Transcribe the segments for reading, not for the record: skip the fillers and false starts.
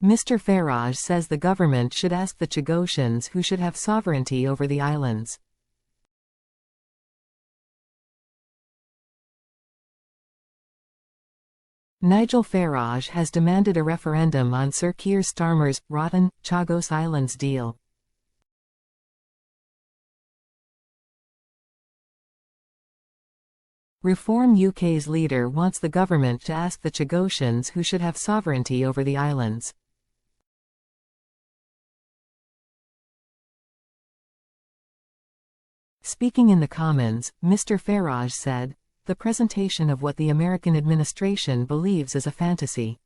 Mr. Farage says the government should ask the Chagosians who should have sovereignty over the islands. Nigel Farage has demanded a referendum on Sir Keir Starmer's rotten Chagos Islands deal. Reform UK's leader wants the government to ask the Chagosians who should have sovereignty over the islands. Speaking in the Commons, Mr. Farage said, "The presentation of what the American administration believes is a fantasy.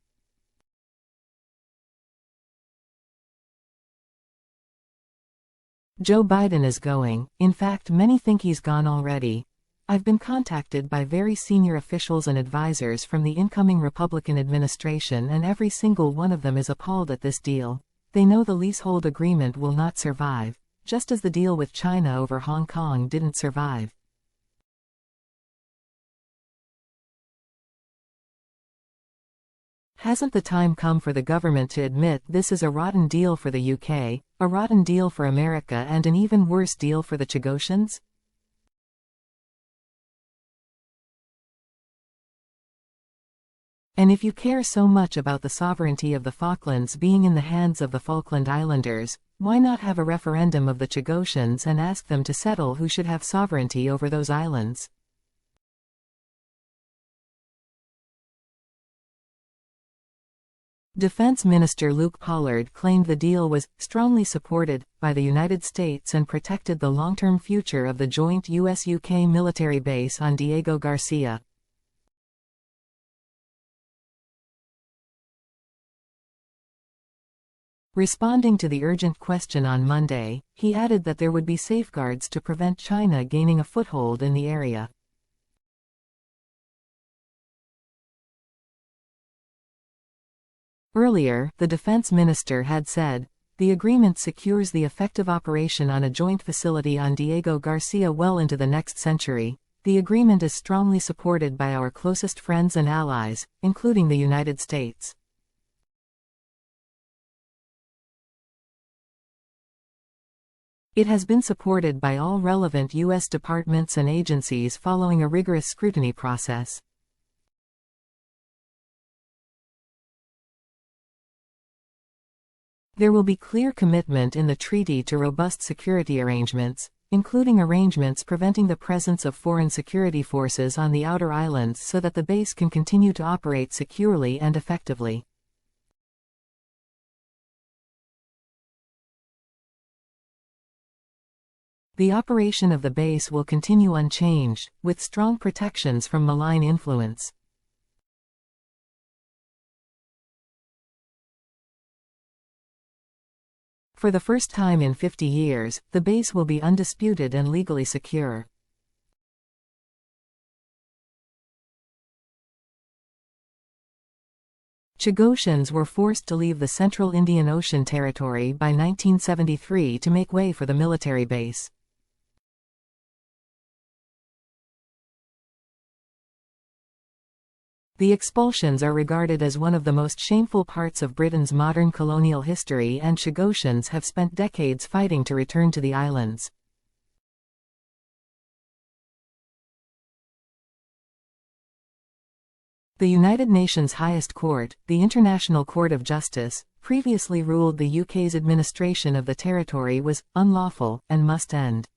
Joe Biden is going, in fact many think he's gone already. I've been contacted by very senior officials and advisors from the incoming Republican administration and every single one of them is appalled at this deal. They know the leasehold agreement will not survive, just as the deal with China over Hong Kong didn't survive. Hasn't the time come for the government to admit this is a rotten deal for the UK, a rotten deal for America and an even worse deal for the Chagosians? And if you care so much about the sovereignty of the Falklands being in the hands of the Falkland Islanders, why not have a referendum of the Chagosians and ask them to settle who should have sovereignty over those islands?" Defense Minister Luke Pollard claimed the deal was strongly supported by the United States and protected the long-term future of the joint US-UK military base on Diego Garcia. Responding to the urgent question on Monday, he added that there would be safeguards to prevent China gaining a foothold in the area. Earlier, the defense minister had said, "The agreement secures the effective operation on a joint facility on Diego Garcia well into the next century. The agreement is strongly supported by our closest friends and allies, including the United States." It has been supported by all relevant U.S. departments and agencies following a rigorous scrutiny process. There will be clear commitment in the treaty to robust security arrangements, including arrangements preventing the presence of foreign security forces on the outer islands so that the base can continue to operate securely and effectively. The operation of the base will continue unchanged, with strong protections from malign influence. For the first time in 50 years, the base will be undisputed and legally secure. Chagosians were forced to leave the Central Indian Ocean Territory by 1973 to make way for the military base. The expulsions are regarded as one of the most shameful parts of Britain's modern colonial history, and Chagosians have spent decades fighting to return to the islands. The United Nations highest court, the International Court of Justice, previously ruled the UK's administration of the territory was unlawful and must end.